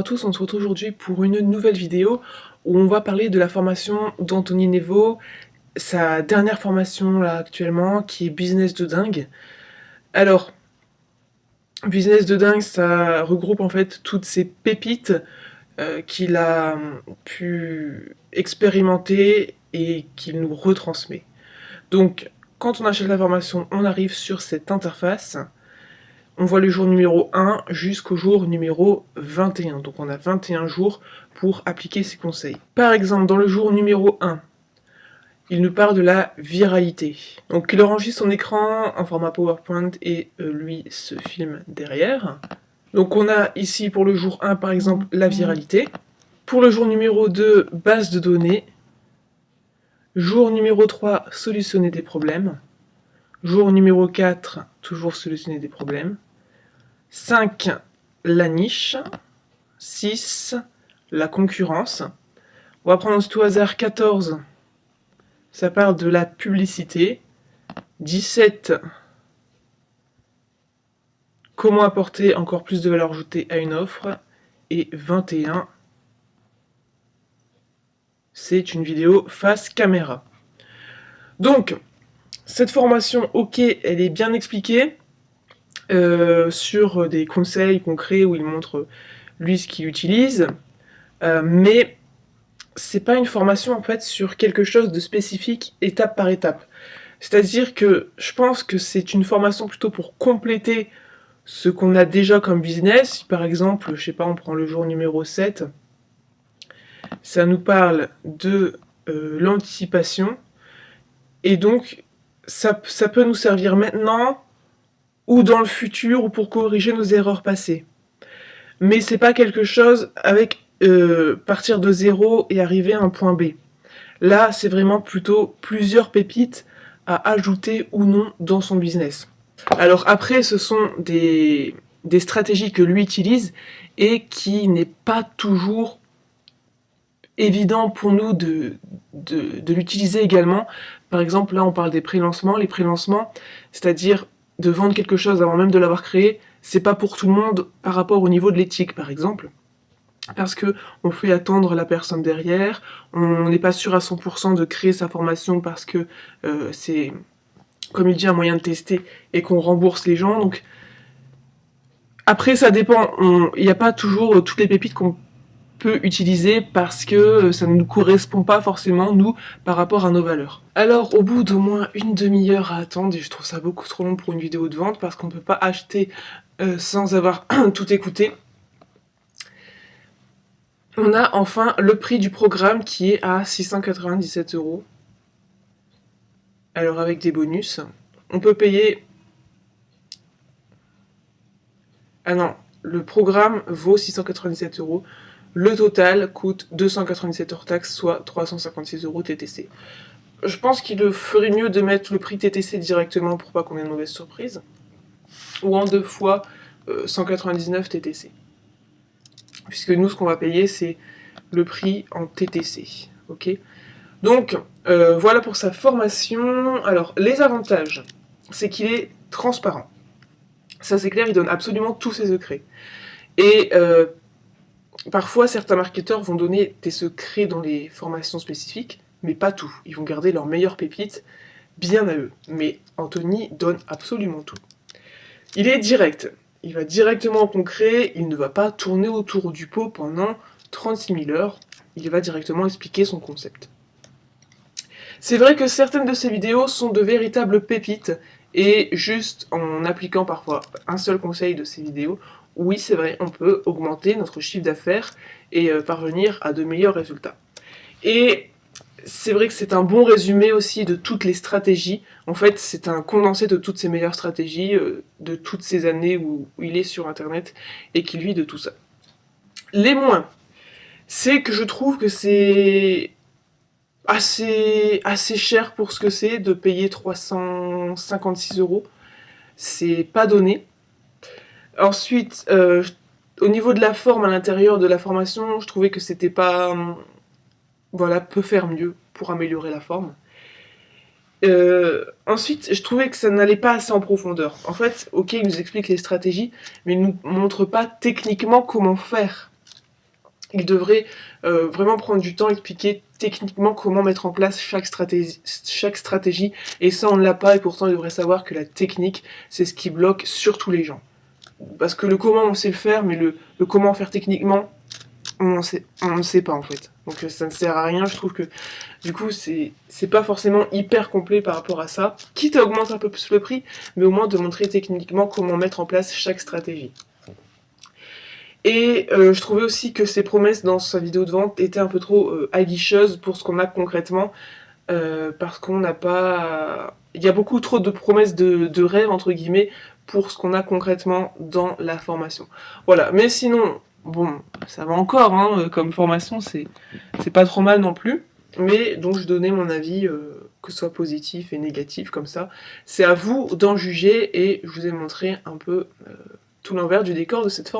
à tous, on se retrouve aujourd'hui pour une nouvelle vidéo où on va parler de la formation d'Anthony Nevo, sa dernière formation là actuellement qui est Business de dingue. Alors, Business de dingue, ça regroupe en fait toutes ces pépites qu'il a pu expérimenter et qu'il nous retransmet. Donc, quand on achète la formation, on arrive sur cette interface. On voit le jour numéro 1 jusqu'au jour numéro 21. Donc on a 21 jours pour appliquer ces conseils. Par exemple, dans le jour numéro 1, il nous parle de la viralité. Donc il enregistre son écran en format PowerPoint et lui se filme derrière. Donc on a ici pour le jour 1 par exemple la viralité. Pour le jour numéro 2, base de données. Jour numéro 3, solutionner des problèmes. Jour numéro 4, toujours solutionner des problèmes. 5, la niche. 6, la concurrence. On va prendre tout hasard 14, ça parle de la publicité. 17, comment apporter encore plus de valeur ajoutée à une offre. Et 21, c'est une vidéo face caméra. Donc, cette formation, ok, elle est bien expliquée sur des conseils concrets où il montre lui ce qu'il utilise, mais c'est pas une formation en fait sur quelque chose de spécifique étape par étape. C'est-à-dire que je pense que c'est une formation plutôt pour compléter ce qu'on a déjà comme business. Si par exemple, je sais pas, on prend le jour numéro 7, ça nous parle de l'anticipation, et donc ça peut nous servir maintenant ou dans le futur ou pour corriger nos erreurs passées. Mais c'est pas quelque chose avec partir de zéro et arriver à un point B. Là, c'est vraiment plutôt plusieurs pépites à ajouter ou non dans son business. Alors après, ce sont des stratégies que lui utilise et qui n'est pas toujours évident pour nous de l'utiliser également. Par exemple, là, on parle des pré-lancements. Les pré-lancements, c'est-à-dire de vendre quelque chose avant même de l'avoir créé, c'est pas pour tout le monde par rapport au niveau de l'éthique, par exemple. Parce que on fait attendre la personne derrière, on n'est pas sûr à 100% de créer sa formation parce que c'est, comme il dit, un moyen de tester et qu'on rembourse les gens. Donc après, ça dépend. Il n'y a pas toujours toutes les pépites qu'on peut utiliser parce que ça ne nous correspond pas forcément, nous, par rapport à nos valeurs. Alors, au bout d'au moins une demi-heure à attendre, et je trouve ça beaucoup trop long pour une vidéo de vente parce qu'on ne peut pas acheter sans avoir tout écouté, on a enfin le prix du programme qui est à 697 €. Alors avec des bonus, on peut payer... Ah non, le programme vaut 697 €. Le total coûte 297 hors taxes, soit 356 € TTC. Je pense qu'il ferait mieux de mettre le prix TTC directement pour pas qu'on ait une mauvaise surprise. Ou en 2 fois 199 TTC. Puisque nous, ce qu'on va payer, c'est le prix en TTC. Ok. Donc, voilà pour sa formation. Alors, les avantages, c'est qu'il est transparent. Ça, c'est clair, il donne absolument tous ses secrets. Et parfois, certains marketeurs vont donner des secrets dans les formations spécifiques, mais pas tout. Ils vont garder leurs meilleures pépites bien à eux. Mais Anthony donne absolument tout. Il est direct. Il va directement au concret, il ne va pas tourner autour du pot pendant 36 000 heures, il va directement expliquer son concept. C'est vrai que certaines de ces vidéos sont de véritables pépites, et juste en appliquant parfois un seul conseil de ces vidéos, oui c'est vrai, on peut augmenter notre chiffre d'affaires et parvenir à de meilleurs résultats. Et c'est vrai que c'est un bon résumé aussi de toutes les stratégies. En fait, c'est un condensé de toutes ses meilleures stratégies, de toutes ces années où il est sur Internet et qu'il vit de tout ça. Les moins, c'est que je trouve que c'est assez cher pour ce que c'est de payer 356 €. C'est pas donné. Ensuite, au niveau de la forme à l'intérieur de la formation, je trouvais que c'était pas... Voilà, peut faire mieux pour améliorer la forme. Ensuite, je trouvais que ça n'allait pas assez en profondeur. En fait, ok, il nous explique les stratégies, mais il ne nous montre pas techniquement comment faire. Il devrait vraiment prendre du temps, expliquer techniquement comment mettre en place chaque stratégie, et ça on ne l'a pas, et pourtant il devrait savoir que la technique, c'est ce qui bloque surtout les gens. Parce que le comment on sait le faire, mais le comment faire techniquement, on ne sait pas en fait. Donc ça ne sert à rien, je trouve que du coup c'est pas forcément hyper complet par rapport à ça, quitte à augmenter un peu plus le prix, mais au moins de montrer techniquement comment mettre en place chaque stratégie. Et je trouvais aussi que ses promesses dans sa vidéo de vente étaient un peu trop aguicheuses pour ce qu'on a concrètement, parce qu'on n'a pas... Il y a beaucoup trop de promesses de rêve, entre guillemets, pour ce qu'on a concrètement dans la formation. Voilà, mais sinon, bon, ça va encore, hein, comme formation, c'est pas trop mal non plus. Mais donc je donnais mon avis, que ce soit positif et négatif, comme ça. C'est à vous d'en juger, et je vous ai montré un peu tout l'envers du décor de cette formation.